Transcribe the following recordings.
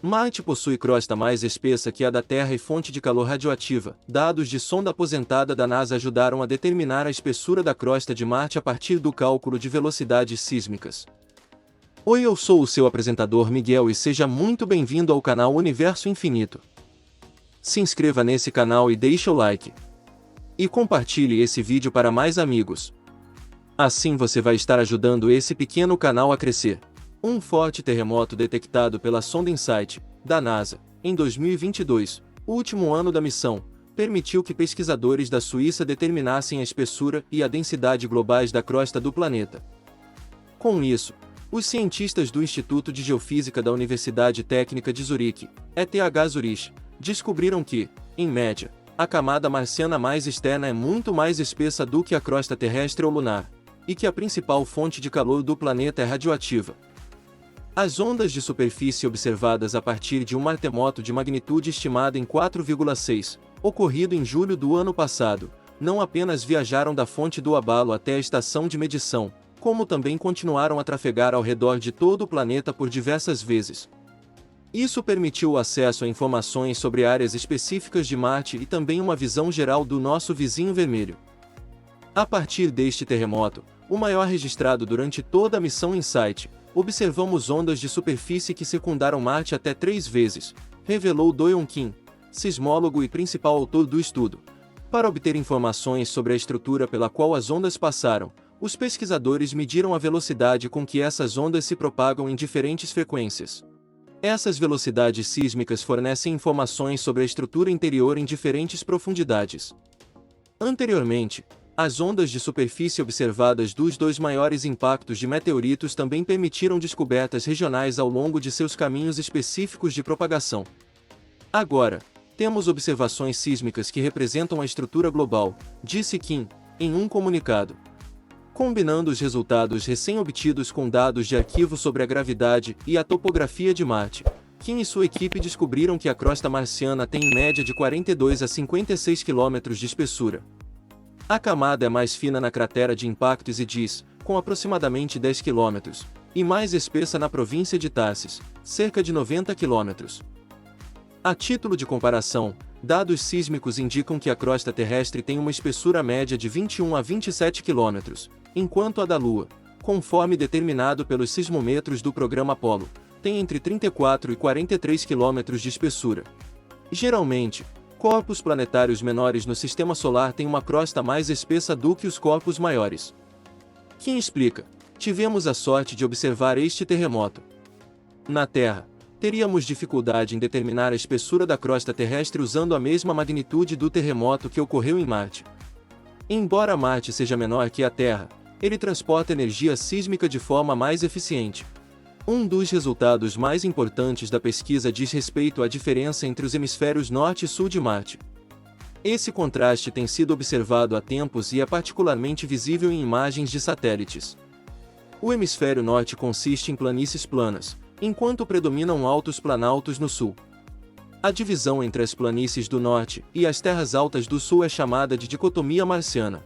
Marte possui crosta mais espessa que a da Terra e fonte de calor radioativa. Dados de sonda aposentada da NASA ajudaram a determinar a espessura da crosta de Marte a partir do cálculo de velocidades sísmicas. Oi, eu sou o seu apresentador Miguel e seja muito bem-vindo ao canal Universo Infinito. Se inscreva nesse canal e deixe o like. E compartilhe esse vídeo para mais amigos. Assim você vai estar ajudando esse pequeno canal a crescer. Um forte terremoto detectado pela sonda InSight, da NASA, em 2022, último ano da missão, permitiu que pesquisadores da Suíça determinassem a espessura e a densidade globais da crosta do planeta. Com isso, os cientistas do Instituto de Geofísica da Universidade Técnica de Zurique, ETH Zurich, descobriram que, em média, a camada marciana mais externa é muito mais espessa do que a crosta terrestre ou lunar, e que a principal fonte de calor do planeta é radioativa. As ondas de superfície observadas a partir de um maremoto de magnitude estimada em 4,6, ocorrido em julho do ano passado, não apenas viajaram da fonte do abalo até a estação de medição, como também continuaram a trafegar ao redor de todo o planeta por diversas vezes. Isso permitiu o acesso a informações sobre áreas específicas de Marte e também uma visão geral do nosso vizinho vermelho. A partir deste terremoto, o maior registrado durante toda a missão InSight, observamos ondas de superfície que secundaram Marte até 3 vezes, revelou Do-Young Kim, sismólogo e principal autor do estudo. Para obter informações sobre a estrutura pela qual as ondas passaram, os pesquisadores mediram a velocidade com que essas ondas se propagam em diferentes frequências. Essas velocidades sísmicas fornecem informações sobre a estrutura interior em diferentes profundidades. Anteriormente, as ondas de superfície observadas dos 2 maiores impactos de meteoritos também permitiram descobertas regionais ao longo de seus caminhos específicos de propagação. Agora, temos observações sísmicas que representam a estrutura global, disse Kim, em um comunicado. Combinando os resultados recém-obtidos com dados de arquivo sobre a gravidade e a topografia de Marte, Kim e sua equipe descobriram que a crosta marciana tem em média de 42 a 56 km de espessura. A camada é mais fina na cratera de impactos e diz, com aproximadamente 10 km, e mais espessa na província de Tarsis, cerca de 90 km. A título de comparação, dados sísmicos indicam que a crosta terrestre tem uma espessura média de 21 a 27 km, enquanto a da Lua, conforme determinado pelos sismômetros do programa Apollo, tem entre 34 e 43 km de espessura. Geralmente, corpos planetários menores no Sistema Solar têm uma crosta mais espessa do que os corpos maiores. Quem explica? Tivemos a sorte de observar este terremoto. Na Terra, teríamos dificuldade em determinar a espessura da crosta terrestre usando a mesma magnitude do terremoto que ocorreu em Marte. Embora Marte seja menor que a Terra, ele transporta energia sísmica de forma mais eficiente. Um dos resultados mais importantes da pesquisa diz respeito à diferença entre os hemisférios norte e sul de Marte. Esse contraste tem sido observado há tempos e é particularmente visível em imagens de satélites. O hemisfério norte consiste em planícies planas, enquanto predominam altos planaltos no sul. A divisão entre as planícies do norte e as terras altas do sul é chamada de dicotomia marciana.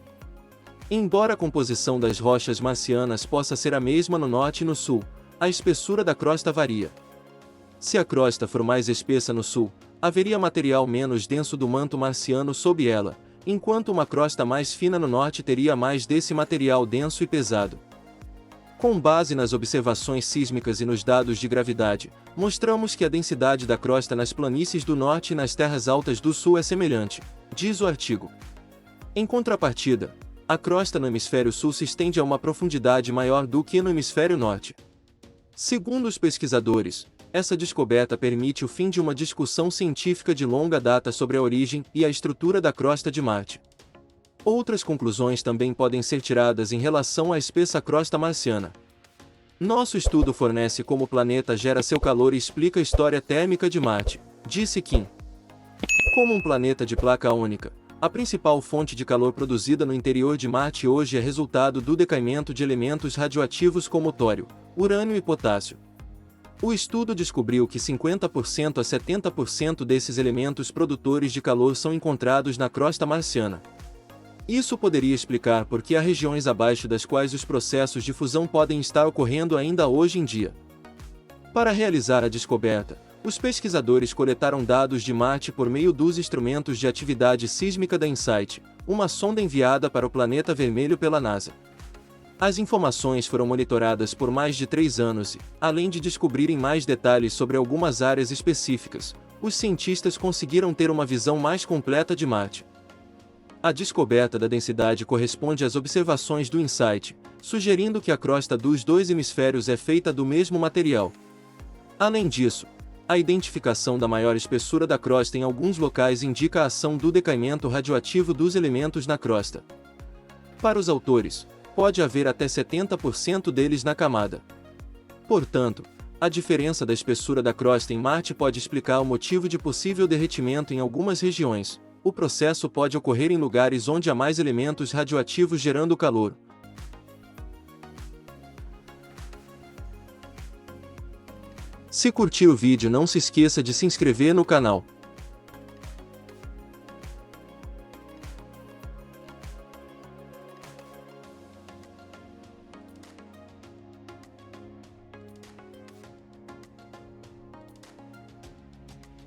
Embora a composição das rochas marcianas possa ser a mesma no norte e no sul, a espessura da crosta varia. Se a crosta for mais espessa no sul, haveria material menos denso do manto marciano sob ela, enquanto uma crosta mais fina no norte teria mais desse material denso e pesado. Com base nas observações sísmicas e nos dados de gravidade, mostramos que a densidade da crosta nas planícies do norte e nas terras altas do sul é semelhante, diz o artigo. Em contrapartida, a crosta no hemisfério sul se estende a uma profundidade maior do que no hemisfério norte. Segundo os pesquisadores, essa descoberta permite o fim de uma discussão científica de longa data sobre a origem e a estrutura da crosta de Marte. Outras conclusões também podem ser tiradas em relação à espessa crosta marciana. Nosso estudo fornece como o planeta gera seu calor e explica a história térmica de Marte, disse Kim. Como um planeta de placa única, a principal fonte de calor produzida no interior de Marte hoje é resultado do decaimento de elementos radioativos como tório, urânio e potássio. O estudo descobriu que 50% a 70% desses elementos produtores de calor são encontrados na crosta marciana. Isso poderia explicar por que há regiões abaixo das quais os processos de fusão podem estar ocorrendo ainda hoje em dia. Para realizar a descoberta, Os pesquisadores coletaram dados de Marte por meio dos instrumentos de atividade sísmica da InSight, uma sonda enviada para o planeta vermelho pela NASA. As informações foram monitoradas por mais de 3 anos e, além de descobrirem mais detalhes sobre algumas áreas específicas, os cientistas conseguiram ter uma visão mais completa de Marte. A descoberta da densidade corresponde às observações do InSight, sugerindo que a crosta dos dois hemisférios é feita do mesmo material. Além disso, a identificação da maior espessura da crosta em alguns locais indica a ação do decaimento radioativo dos elementos na crosta. Para os autores, pode haver até 70% deles na camada. Portanto, a diferença da espessura da crosta em Marte pode explicar o motivo de possível derretimento em algumas regiões. O processo pode ocorrer em lugares onde há mais elementos radioativos gerando calor. Se curtiu o vídeo, não se esqueça de se inscrever no canal.